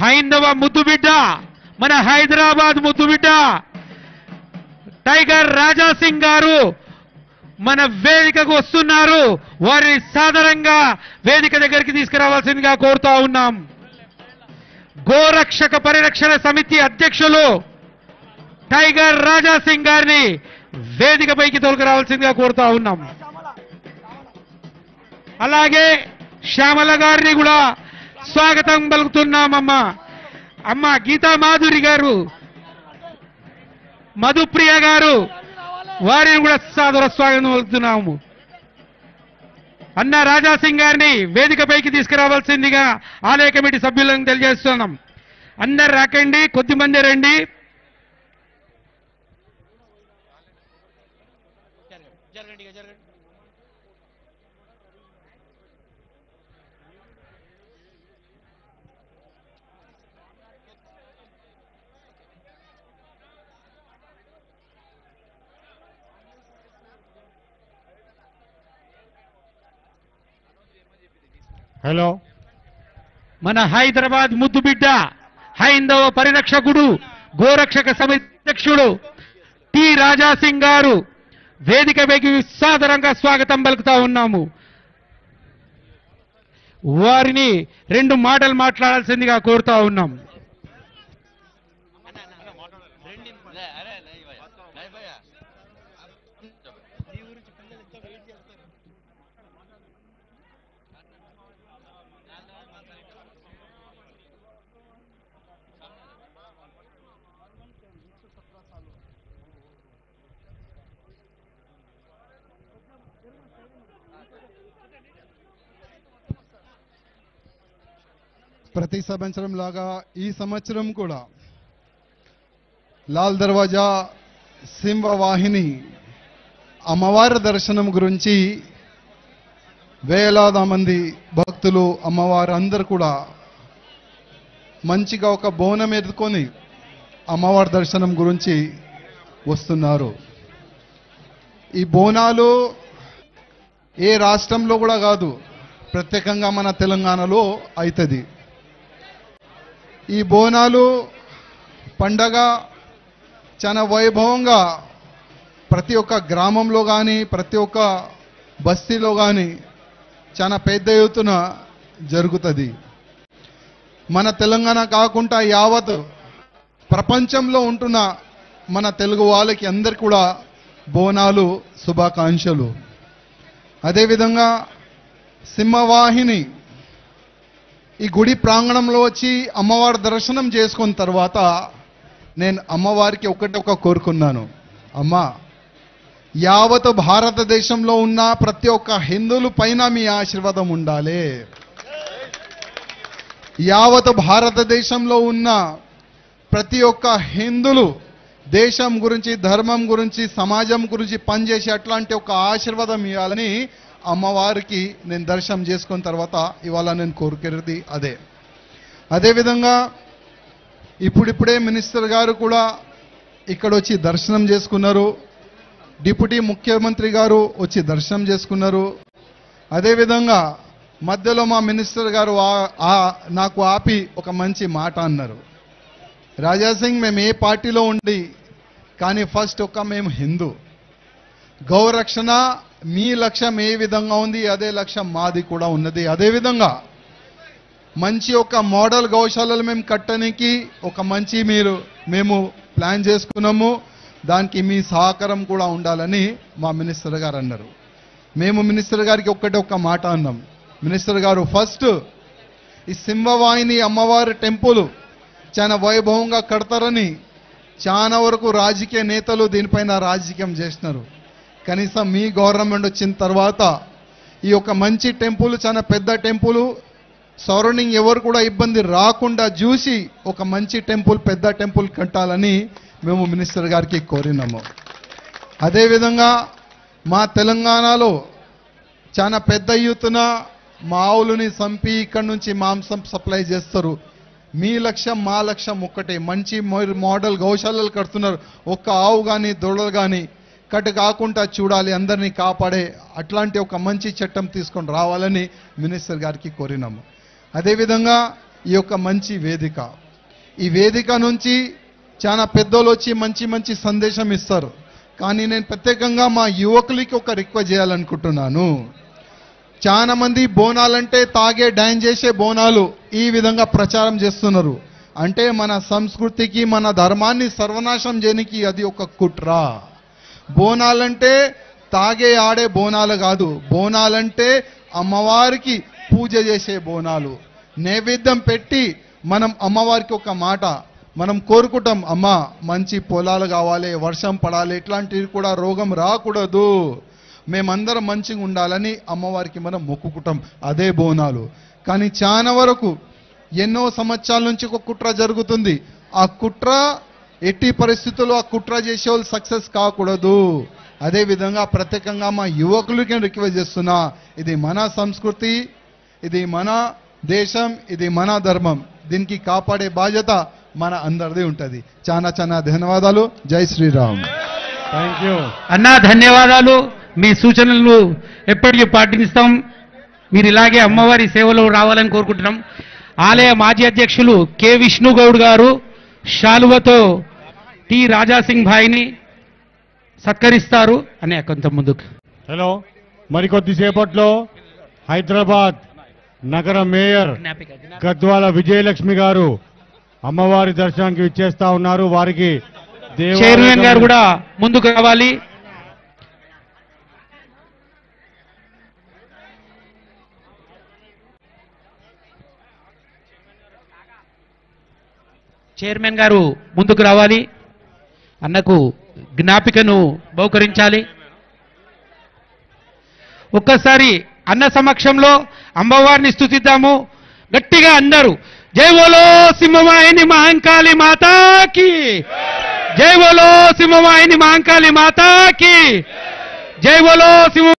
హైందవ ముద్దుబిడ్డ, మన హైదరాబాద్ ముద్దుబిడ్డ టైగర్ రాజా సింగ్ గారు మన వేదికకు వస్తున్నారు. వారిని సాదరంగా వేదిక దగ్గరికి తీసుకురావాల్సిందిగా కోరుతా ఉన్నాం. గోరక్షక పరిరక్షణ సమితి అధ్యక్షులు టైగర్ రాజా సింగ్ గారిని వేదికపైకి తోలుకురావాల్సిందిగా కోరుతా ఉన్నాం. అలాగే శ్యామల గారిని కూడా స్వాగతం పలుకుతున్నామమ్మా. అమ్మ గీతా మాధురి గారు, మధుప్రియ గారు, వారిని కూడా సాదర స్వాగతం పలుకుతున్నాము. అన్న రాజాసింగ్ గారిని వేదికపైకి తీసుకురావాల్సిందిగా ఆలయ కమిటీ సభ్యులను తెలియజేస్తున్నాం. అందరు రాకండి, కొద్దిమంది రండి. హలో, మన హైదరాబాద్ ముద్దుబిడ్డ, హైందవ పరిరక్షకుడు, గోరక్షక సమితి అధ్యక్షుడు టి రాజాసింగ్ గారు వేదికపైకి సాదరంగా స్వాగతం పలుకుతా ఉన్నాము. వారిని 2 మాటలు మాట్లాడాల్సిందిగా కోరుతా ఉన్నాం. ప్రతి సంవత్సరం లాగా ఈ సంవత్సరం కూడా లాల్ దర్వాజా సింహవాహిని అమ్మవారి దర్శనం గురించి వేలాది మంది భక్తులు అమ్మవారు అందరూ కూడా మంచిగా ఒక బోనం ఎత్తుకొని అమ్మవారి దర్శనం గురించి వస్తున్నారు. ఈ బోనాలు ఏ రాష్ట్రంలో కూడా కాదు, ప్రత్యేకంగా మన తెలంగాణలో అవుతుంది. ఈ బోనాలు పండగ చాలా వైభవంగా ప్రతి ఒక్క గ్రామంలో కానీ ప్రతి ఒక్క బస్తీలో కానీ చాలా పెద్ద ఎత్తున జరుగుతుంది. మన తెలంగాణ కాకుండా యావత్ ప్రపంచంలో ఉంటున్న మన తెలుగు వాళ్ళకి అందరు కూడా బోనాలు శుభాకాంక్షలు. అదేవిధంగా సింహవాహిని ఈ గుడి ప్రాంగణంలో వచ్చి అమ్మవారి దర్శనం చేసుకున్న తర్వాత నేను అమ్మవారికి ఒకటే కోరుకున్నాను, అమ్మ యావత్ భారతదేశంలో ఉన్న ప్రతి ఒక్క హిందువుల పైన మీ ఆశీర్వాదం ఉండాలి. యావత్ భారతదేశంలో ఉన్న ప్రతి ఒక్క హిందువులు దేశం గురించి, ధర్మం గురించి, సమాజం గురించి పనిచేసి అట్లాంటి ఒక ఆశీర్వాదం ఇవ్వాలని అమ్మవారికి నేను దర్శనం చేసుకున్న తర్వాత ఇవాళ నేను కోరుకునేది అదే. అదేవిధంగా ఇప్పుడిప్పుడే మినిస్టర్ గారు కూడా ఇక్కడ వచ్చి దర్శనం చేసుకున్నారు. డిప్యూటీ ముఖ్యమంత్రి గారు వచ్చి దర్శనం చేసుకున్నారు. అదేవిధంగా మధ్యలో మా మినిస్టర్ గారు నాకు ఆపి ఒక మంచి మాట అన్నారు, రాజాసింగ్ మేము ఏ పార్టీలో ఉండి కానీ ఫస్ట్ మేము హిందూ, గౌరక్షణ మీ లక్ష్యం ఏ విధంగా ఉంది అదే లక్ష్యం మాది కూడా ఉన్నది. అదేవిధంగా మంచి ఒక మోడల్ గౌశాలలు మేము కట్టడానికి ఒక మంచి మేము ప్లాన్ చేసుకున్నాము. దానికి మీ సహకారం కూడా ఉండాలని మా మినిస్టర్ గారు అన్నారు. మేము మినిస్టర్ గారికి ఒక మాట అన్నాం, మినిస్టర్ గారు ఫస్ట్ ఈ సింహవాహిని అమ్మవారి టెంపుల్ చాలా వైభవంగా కడతారని చాలా వరకు రాజకీయ నేతలు దీనిపైన రాజకీయం చేస్తున్నారు. కనీసం మీ గవర్నమెంట్ వచ్చిన తర్వాత ఈ ఒక మంచి టెంపుల్, చాలా పెద్ద టెంపుల్, సరౌండింగ్ ఎవరు కూడా ఇబ్బంది రాకుండా చూసి ఒక మంచి టెంపుల్, పెద్ద టెంపుల్ కట్టాలని మేము మినిస్టర్ గారికి కోరినాము. అదేవిధంగా మా తెలంగాణలో చాలా పెద్ద ఎత్తున మా ఆవులని చంపి ఇక్కడి నుంచి మాంసం సప్లై చేస్తారు. మీ లక్ష్యం మా లక్ష్యం ఒక్కటే, మంచి మోడల్ గౌశాలలు కడుతున్నారు. ఒక్క ఆవు కానీ దొడలు కానీ కట్టు కాకుండా చూడాలి, అందరినీ కాపాడే అట్లాంటి ఒక మంచి చట్టం తీసుకొని రావాలని మినిస్టర్ గారికి కోరినాము. అదేవిధంగా ఈ యొక్క మంచి వేదిక. ఈ వేదిక నుంచి చాలా పెద్దోళ్ళు వచ్చి మంచి మంచి సందేశం ఇస్తారు. కానీ నేను ప్రత్యేకంగా మా యువకులకి ఒక రిక్వెస్ట్ చేయాలనుకుంటున్నాను. చాలా మంది బోనాలంటే తాగే డాన్స్ చేసే బోనాలు ఈ విధంగా ప్రచారం చేస్తున్నారు. అంటే మన సంస్కృతికి మన ధర్మాన్ని సర్వనాశం చేయడానికి అది ఒక కుట్ర. బోనాలంటే తాగే ఆడే బోనాలు కాదు. బోనాలంటే అమ్మవారికి పూజ చేసే బోనాలు. నైవేద్యం పెట్టి మనం అమ్మవారికి ఒక మాట మనం కోరుకుంటాం, అమ్మ మంచి పొలాలు కావాలి, వర్షం పడాలి, ఇట్లాంటివి కూడా రోగం రాకూడదు, మేమందరం మంచిగా ఉండాలని అమ్మవారికి మనం మొక్కుకుంటాం. అదే బోనాలు. కానీ చాలా వరకు ఎన్నో సంవత్సరాల నుంచి ఒక కుట్ర జరుగుతుంది. ఆ కుట్ర ఎట్టి పరిస్థితుల్లో ఆ కుట్ర చేసే వాళ్ళు సక్సెస్ కాకూడదు. అదే విధంగా ప్రత్యేకంగా మా యువకులకి రిక్వెస్ట్ చేస్తున్నా, ఇది మన సంస్కృతి, ఇది మన దేశం, ఇది మన ధర్మం. దీనికి కాపాడే బాధ్యత మన అందరిది ఉంటుంది. చాలా చాలా ధన్యవాదాలు. జై శ్రీరామ్. థ్యాంక్ యూ అన్నా, ధన్యవాదాలు. మీ సూచనలు ఎప్పటికీ పాటిస్తాం. మీరు ఇలాగే అమ్మవారి సేవలో రావాలని కోరుకుంటున్నాం. ఆలయ మాజీ అధ్యక్షులు కె విష్ణుగౌడ్ గారు శాలువతో టి రాజాసింగ్ భాయ్ని సత్కరిస్తారు అనే కొంత ముందుకు. హలో, మరికొద్దిసేపట్లో హైదరాబాద్ నగర మేయర్ గద్వాల విజయలక్ష్మి గారు అమ్మవారి దర్శనానికి విచ్చేస్తా ఉన్నారు. వారికి చైర్మన్ గారు కూడా ముందుకు రావాలి. చైర్మన్ గారు ముందుకు రావాలి. అన్నకు జ్ఞాపికను బహుకరించాలి. ఒక్కసారి అన్న సమక్షంలో అమ్మవారిని స్తుతిద్దాము గట్టిగా అందరూ. జై బోలో సింహవాహిని మహంకాళి మాతాకి, జై బోలో సింహవాహిని మహంకాళి మాతాకి, జై బోలో సింహ